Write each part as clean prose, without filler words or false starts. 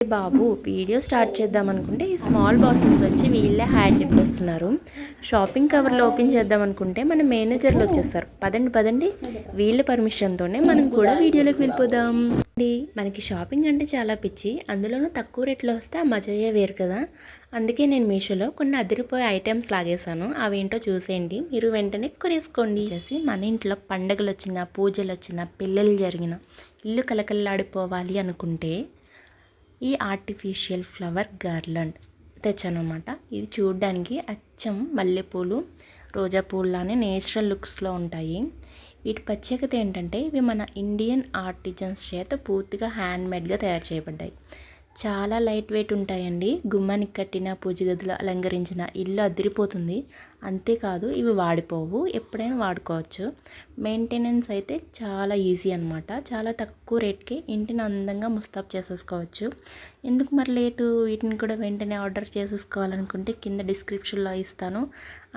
బాబు video start చేద్దాం అనుకుంటే ఈ స్మాల్ బాక్సెస్ వచ్చి వీళ్ళే హాయ్ చెప్పేస్తున్నారు. షాపింగ్ కవర్లు ఓపెన్ చేద్దాం అనుకుంటే మన మేనేజర్లు వచ్చేస్తారు. పదండి పదండి, వీళ్ళ పర్మిషన్తోనే మనం కూడా వీడియోలోకి వెళ్ళిపోదాం. మనకి షాపింగ్ అంటే చాలా పిచ్చి, అందులోనూ తక్కువ రేట్లో వస్తే ఆ మజాయే వేరు కదా. అందుకే నేను మీషోలో కొన్ని అదిరిపోయే ఐటమ్స్ లాగేశాను. అవేంటో చూసేయండి, మీరు వెంటనే కొనేసుకోండి. చేసి మన ఇంట్లో పండగలు వచ్చినా, పూజలు వచ్చినా, పెళ్ళిళ్ళు జరిగిన ఇల్లు కలకల్లాడిపోవాలి అనుకుంటే ఈ ఆర్టిఫిషియల్ ఫ్లవర్ గార్లాండ్ తెచ్చానమాట. ఇది చూడడానికి అచ్చం మల్లెపూలు, రోజా పూల్లానే నేచురల్ లుక్స్లో ఉంటాయి. వీటి ప్రత్యేకత ఏంటంటే ఇవి మన ఇండియన్ ఆర్టిజన్స్ చేత పూర్తిగా హ్యాండ్మేడ్గా తయారు చేయబడ్డాయి. చాలా లైట్ వెయిట్ ఉంటాయండి. గుమ్మానికి కట్టిన, పూజ గదిలో అలంకరించిన ఇల్లు అదిరిపోతుంది. అంతేకాదు ఇవి వాడిపోవు, ఎప్పుడైనా వాడుకోవచ్చు. మెయింటెనెన్స్ అయితే చాలా ఈజీ అనమాట. చాలా తక్కువ రేట్కి ఇంటిని అందంగా ముస్తాబ్ చేసేసుకోవచ్చు. ఎందుకు మరి లేటు, వీటిని కూడా వెంటనే ఆర్డర్ చేసేసుకోవాలనుకుంటే కింద డిస్క్రిప్షన్లో ఇస్తాను,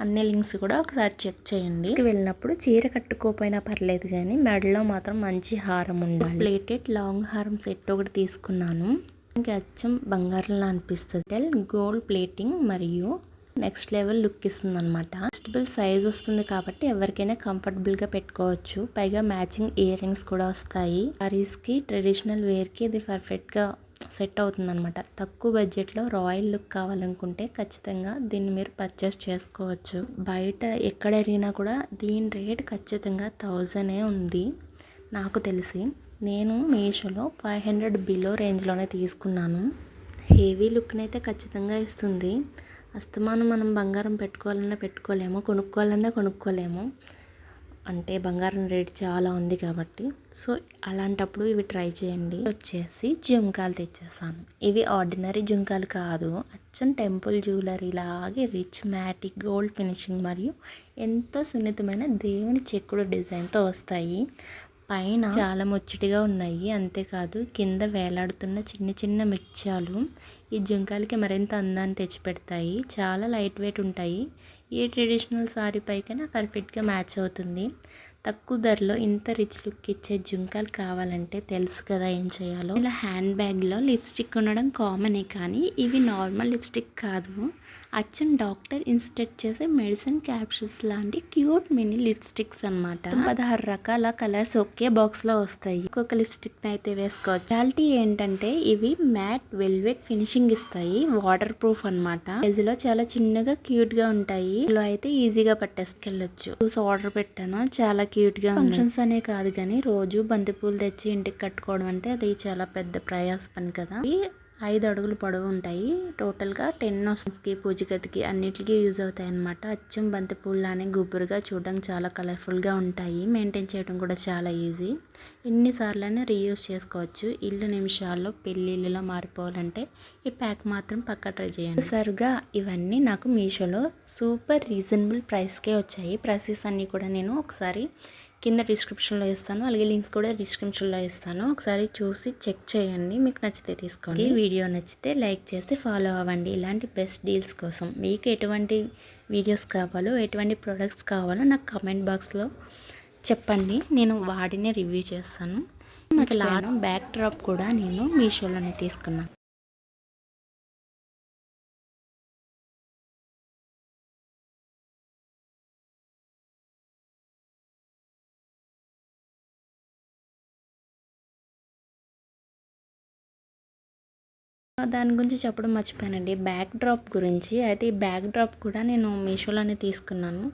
అన్ని లింక్స్ కూడా ఒకసారి చెక్ చేయండి. వెళ్ళినప్పుడు చీర కట్టుకోకపోయినా పర్లేదు, కానీ మెడలో మాత్రం మంచి హారం ఉండాలి. ప్లేటెడ్ లాంగ్ హారం సెట్ ఒకటి తీసుకున్నాను. ఇంకా అచ్చం బంగారంలా అనిపిస్తుంది. గోల్డ్ ప్లేటింగ్ మరియు నెక్స్ట్ లెవెల్ లుక్ ఇస్తుంది అనమాట. అడ్జస్టబుల్ సైజ్ వస్తుంది కాబట్టి ఎవరికైనా కంఫర్టబుల్గా పెట్టుకోవచ్చు. పైగా మ్యాచింగ్ ఇయర్ రింగ్స్ కూడా వస్తాయి. సారీస్కి, ట్రెడిషనల్ వేర్కి ఇది పర్ఫెక్ట్గా సెట్ అవుతుంది అనమాట. తక్కువ బడ్జెట్లో రాయల్ లుక్ కావాలనుకుంటే ఖచ్చితంగా దీన్ని మీరు పర్చేస్ చేసుకోవచ్చు. బయట ఎక్కడ అడిగినా కూడా దీని రేట్ ఖచ్చితంగా 1000 ఉంది నాకు తెలిసి. నేను మీషోలో 500 బిలో రేంజ్లోనే తీసుకున్నాను. హెవీ లుక్ని అయితే ఖచ్చితంగా ఇస్తుంది. అస్తమానం మనం బంగారం పెట్టుకోలేము, కొనుక్కోలేము. అంటే బంగారం రేట్ చాలా ఉంది కాబట్టి. సో అలాంటప్పుడు ఇవి ట్రై చేయండి. వచ్చేసి జుంకాలు తెచ్చేసాను. ఇవి ఆర్డినరీ జుంకాలు కాదు, అచ్చం టెంపుల్ జ్యువెలరీ లాగే రిచ్ మ్యాటిక్ గోల్డ్ ఫినిషింగ్ మరియు ఎంతో సున్నితమైన దేవుని చెక్కుడు డిజైన్తో వస్తాయి. పైన చాలా ముచ్చటిగా ఉన్నాయి. అంతేకాదు కింద వేలాడుతున్న చిన్న చిన్న ముత్యాలు ఈ జుంకాలకి మరింత అందాన్ని తెచ్చిపెడతాయి. చాలా లైట్ వెయిట్ ఉంటాయి. ఏ ట్రెడిషనల్ సారీ పైకైనా పర్ఫెక్ట్గా మ్యాచ్ అవుతుంది. తక్కువ ధరలో ఇంత రిచ్ లుక్ ఇచ్చే జుంకాలు కావాలంటే తెలుసు కదా ఏం చేయాలో. ఇలా హ్యాండ్ బ్యాగ్లో లిప్స్టిక్ ఉండడం కామనే, కానీ ఇవి నార్మల్ లిప్స్టిక్ కాదు. అచ్చం డాక్టర్ ఇన్స్టెట్ చేసే మెడిసిన్ క్యాప్సూల్స్ లాంటి క్యూట్ మినీ లిప్స్టిక్స్ అనమాట. 16 రకాల కలర్స్ ఒకే బాక్స్లో వస్తాయి. ఒక్కొక్క లిప్స్టిక్ అయితే వేసుకోవచ్చు. స్పెషాలిటీ ఏంటంటే ఇవి మ్యాట్ వెల్వెట్ ఫినిషింగ్ ఇస్తాయి. వాటర్ ప్రూఫ్ అనమాట. లో చాలా చిన్నగా క్యూట్గా ఉంటాయి. ఇలా అయితే ఈజీగా పట్టేసుకెళ్ళొచ్చు. చూసి ఆర్డర్ పెట్టాను, చాలా క్యూట్గా ఫంక్షన్స్ అనే కాదు కానీ రోజు బంతిపూలు తెచ్చి ఇంటికి కట్టుకోవడం అంటే అది చాలా పెద్ద ప్రయాస పని కదా. 5 అడుగులు పొడవు ఉంటాయి. టోటల్గా 10 వస్తుంది. పూజ గదికి అన్నిటికీ యూజ్ అవుతాయి అన్నమాట. అచ్చం బంతిపూల్లానే గుబురుగా చూడడానికి చాలా కలర్ఫుల్గా ఉంటాయి. మెయింటైన్ చేయడం కూడా చాలా ఈజీ. ఎన్నిసార్లైనా రీయూజ్ చేసుకోవచ్చు. ఇల్లు నిమిషాల్లో పెళ్ళిళ్ళలో మారిపోవాలంటే ఈ ప్యాక్ మాత్రం పక్కా ట్రై చేయండి. సరిగా ఇవన్నీ నాకు మీషోలో సూపర్ రీజనబుల్ ప్రైస్కే వచ్చాయి. ప్రైసెస్ అన్నీ కూడా నేను ఒకసారి కింద డిస్క్రిప్షన్లో ఇస్తాను, అలాగే లింక్స్ కూడా డిస్క్రిప్షన్లో ఇస్తాను. ఒకసారి చూసి చెక్ చేయండి, మీకు నచ్చితే తీసుకోండి. వీడియో నచ్చితే లైక్ చేసి ఫాలో అవ్వండి. ఇలాంటి బెస్ట్ డీల్స్ కోసం మీకు ఎటువంటి వీడియోస్ కావాలో, ఎటువంటి ప్రొడక్ట్స్ కావాలో నాకు కామెంట్ బాక్స్లో చెప్పండి, నేను వాడినే రివ్యూ చేస్తాను. నాకు బ్యాక్ డ్రాప్ కూడా నేను మీషోలోనే తీసుకున్నాను. దాని గురించి చెప్పడం మర్చిపోయానండి, బ్యాక్ డ్రాప్ గురించి. అయితే ఈ బ్యాక్ డ్రాప్ కూడా నేను మీషోలోనే తీసుకున్నాను.